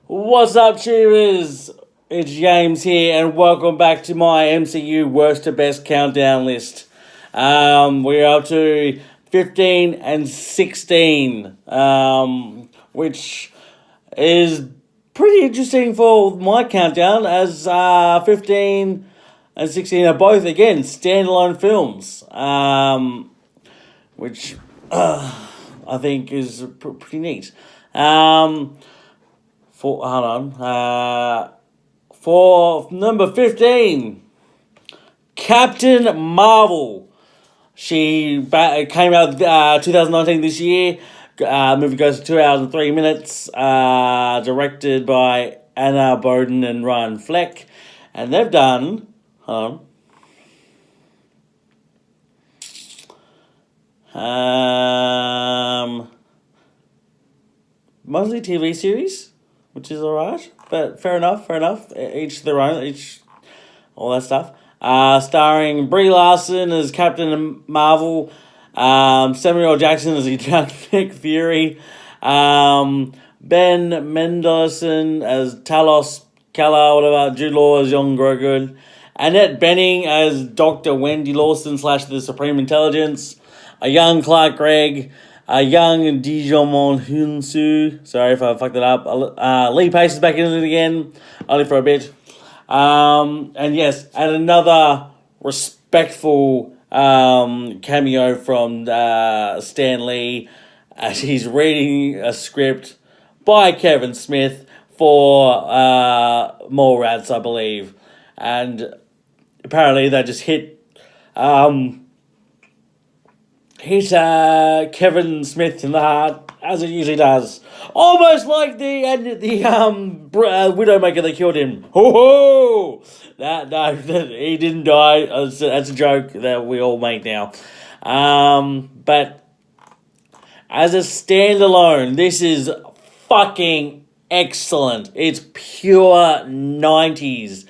What's up, Cheers? It's James here, and welcome back to my MCU worst to best countdown list. We're up to 15 and 16, which is pretty interesting for my countdown, as 15 and 16 are both, again, standalone films, which I think is pretty neat. For number 15, Captain Marvel. She came out 2019 this year. Movie goes to 2 hours and 3 minutes. Directed by Anna Boden and Ryan Fleck. And they've done... mostly TV series, which is alright, but fair enough. Each their own, all that stuff. Starring Brie Larson as Captain Marvel, Samuel L. Jackson as Nick Fury, Ben Mendelsohn as Talos Kala, whatever, Jude Law as Young Grogu, Annette Bening as Dr. Wendy Lawson / the Supreme Intelligence, a young Clark Gregg, a young Digimon Hunsu. Sorry if I fucked it up. Lee Pace is back in it again, only for a bit. And another respectful cameo from Stan Lee, as he's reading a script by Kevin Smith for Mallrats, I believe. And apparently they just hit Kevin Smith in the heart, as it usually does. Almost like the Widowmaker that killed him. Ho ho! No, he didn't die. That's a joke that we all make now. But as a standalone, this is fucking excellent. It's pure 90s.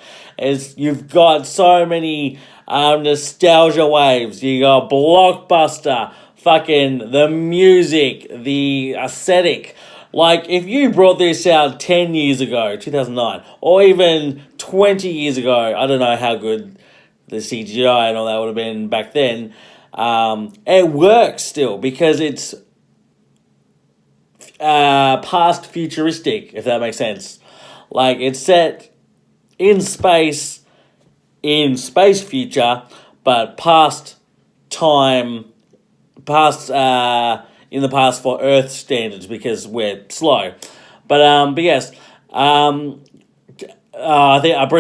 You've got so many nostalgia waves. You got Blockbuster, fucking the music, the aesthetic. Like, if you brought this out 10 years ago, 2009, or even 20 years ago, I don't know how good the CGI and all that would have been back then, it works still, because it's past futuristic, if that makes sense. Like, it's set in space future, but past time, in the past for Earth standards, because we're slow. But yes, I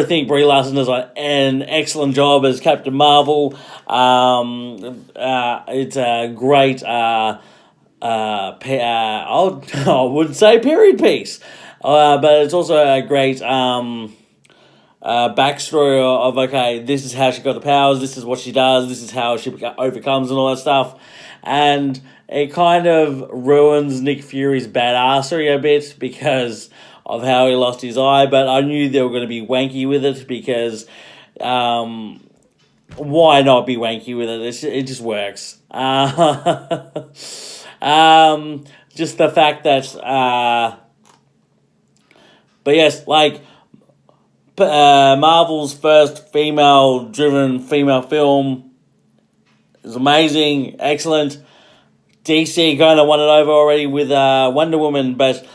think Brie Larson does an excellent job as Captain Marvel. It's a great, I would say period piece, but it's also a great backstory of, okay, this is how she got the powers, this is what she does, this is how she overcomes and all that stuff. And it kind of ruins Nick Fury's badassery a bit because of how he lost his eye, but I knew they were going to be wanky with it, because why not be wanky with it? It just works. Just the fact that but yes, like, Marvel's first female-driven female film is amazing, excellent. DC kind of won it over already with Wonder Woman, but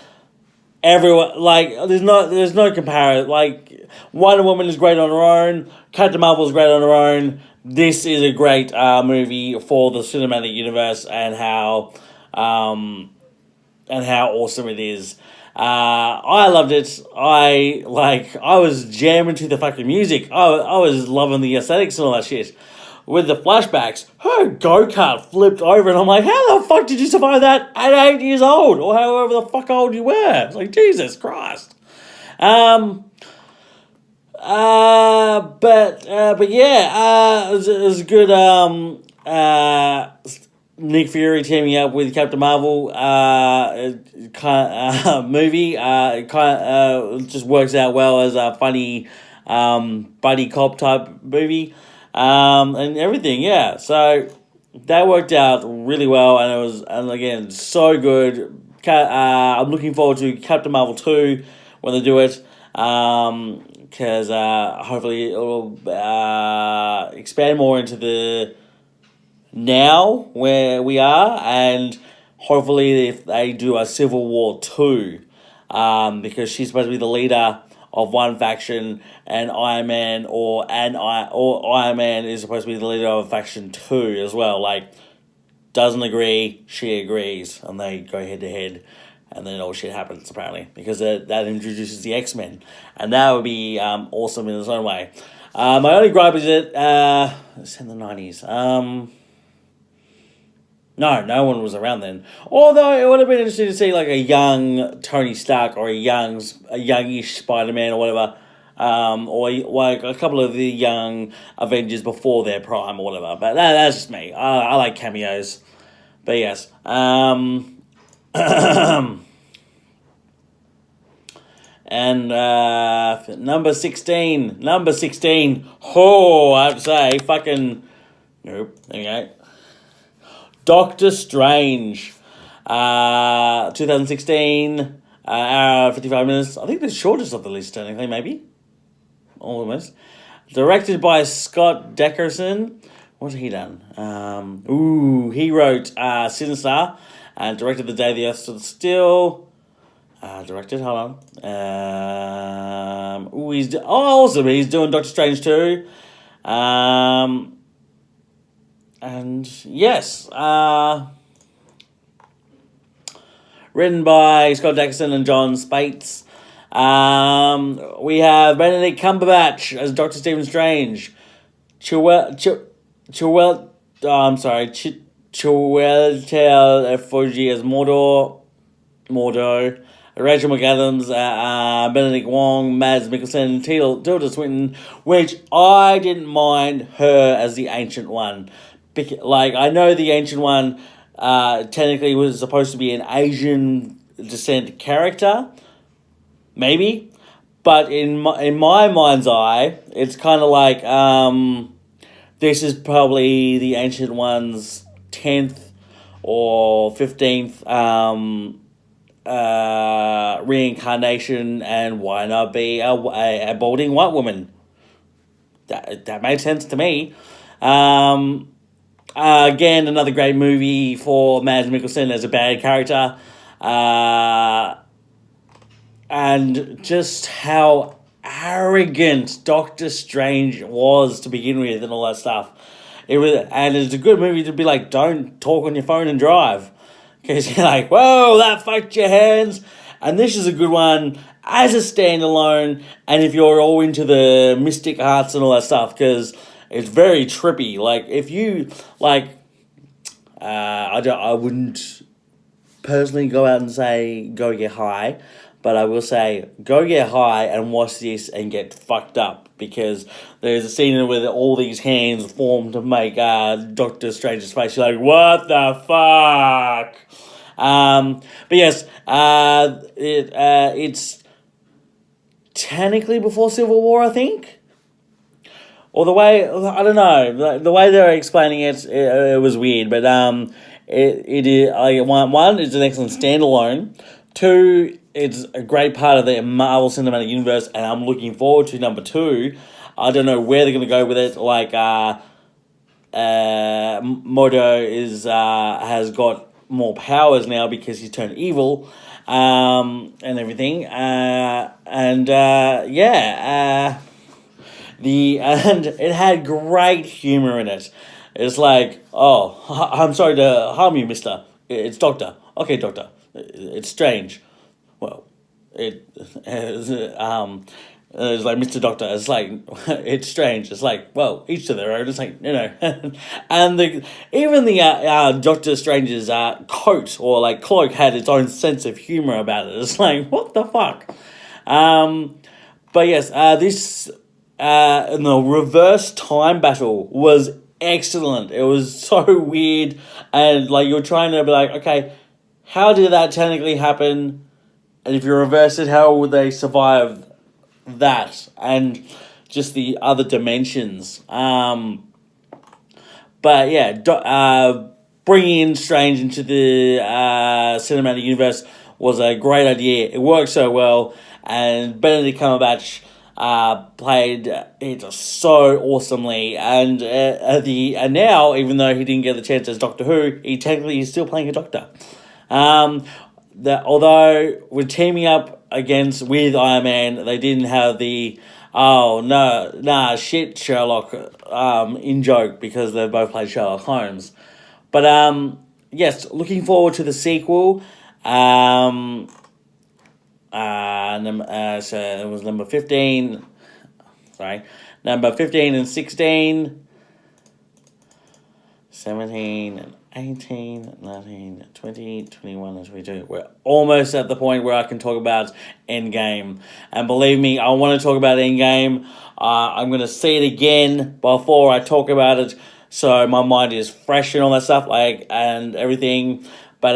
everyone, like, there's no comparison. Like, Wonder Woman is great on her own, Captain Marvel is great on her own. This is a great movie for the cinematic universe and how awesome it is. I loved it. I was jamming to the fucking music. I was loving the aesthetics and all that shit. With the flashbacks, her go-kart flipped over, and I'm like, how the fuck did you survive that at 8 years old? Or however the fuck old you were? It's like, Jesus Christ. But yeah, it was a good, Nick Fury teaming up with Captain Marvel movie. It just works out well as a funny buddy cop type movie, and everything. Yeah, so that worked out really well, and it was, and again, so good. I'm looking forward to Captain Marvel 2, when they do it. Because hopefully it will expand more into the now where we are, and hopefully if they do a Civil War 2, because she's supposed to be the leader of one faction, and Iron Man or Iron Man is supposed to be the leader of faction 2 as well. Like, doesn't agree, she agrees, and they go head to head. And then all shit happens, apparently, because that introduces the X-Men. And that would be awesome in its own way. My only gripe is it's in the 90s. No one was around then. Although it would have been interesting to see like a young Tony Stark or a youngish Spider-Man or whatever. Or like a couple of the young Avengers before their prime or whatever. But that's just me. I like cameos. But yes. And number 16. Oh, I have to say, fucking nope. There you go. Doctor Strange, 2016, hour 55 minutes. I think the shortest of the list, technically, maybe almost. Directed by Scott Derrickson. What's he done? He wrote Sinister, and directed The Day the Earth Stood Still. Directed, hold on. Awesome. He's doing Doctor Strange too. And yes, written by Scott Derrickson and John Spates. We have Benedict Cumberbatch as Dr. Stephen Strange. Chiwetel Ejiofor as Mordo. Rachel McAdams, Benedict Wong, Mads Mikkelsen, Tilda Swinton, which I didn't mind her as the Ancient One. Like, I know the Ancient One technically was supposed to be an Asian descent character, maybe, but in my mind's eye, it's kind of like this is probably the Ancient One's 10th or 15th reincarnation, and why not be a balding white woman? That made sense to me. Again, another great movie for Mads Mikkelsen as a bad character, and just how arrogant Doctor Strange was to begin with, and all that stuff. It's a good movie to be like, don't talk on your phone and drive. Because you're like, whoa, that fucked your hands. And this is a good one as a standalone. And if you're all into the mystic arts and all that stuff, because it's very trippy. Like, if you, like, I wouldn't personally go out and say, go get high. But I will say, go get high and watch this and get fucked up. Because there's a scene where all these hands form to make Doctor Strange's face. You're like, what the fuck? But yes, it's technically before Civil War, I think. Or the way, I don't know, the way they're explaining it was weird. But it is, one, it's an excellent standalone. Two, it's a great part of the Marvel Cinematic Universe, and I'm looking forward to number 2. I don't know where they're going to go with it. Like, Mordo has got more powers now because he's turned evil, and everything. And it had great humor in it. It's like, oh, I'm sorry to harm you, mister. It's Doctor. Okay, Doctor. It's strange. Well, it's like, Mr. Doctor, it's like, it's strange. It's like, well, each to their own. It's like, you know. And even the Doctor Strange's coat or like cloak had its own sense of humor about it. It's like, what the fuck? But yes, this in the reverse time battle was excellent. It was so weird, and like, you're trying to be like, okay, how did that technically happen? And if you reverse it, how would they survive that? And just the other dimensions. But yeah, bringing in Strange into the cinematic universe was a great idea. It worked so well, and Benedict Cumberbatch played it so awesomely. And now, even though he didn't get the chance as Doctor Who, he technically is still playing a Doctor. Although we're teaming up with Iron Man, they didn't have the shit Sherlock in joke, because they both played Sherlock Holmes. But yes, looking forward to the sequel. So it was number 15. Sorry, number 15 and 16. 17 and 18, 19, 20, 21, and 22. We're almost at the point where I can talk about Endgame. And believe me, I want to talk about Endgame. I'm going to see it again before I talk about it, so my mind is fresh and all that stuff, and everything. But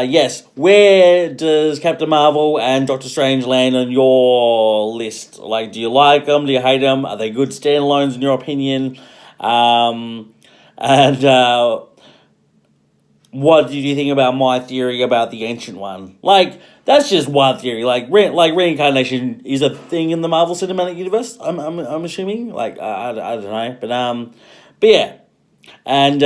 yes, where does Captain Marvel and Doctor Strange land on your list? Do you like them? Do you hate them? Are they good standalones in your opinion? What did you think about my theory about the Ancient One? That's just one theory. Reincarnation is a thing in the Marvel Cinematic Universe. I'm assuming. I don't know, but yeah, and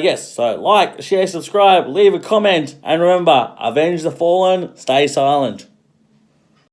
yes. So share, subscribe, leave a comment, and remember, avenge the fallen. Stay silent.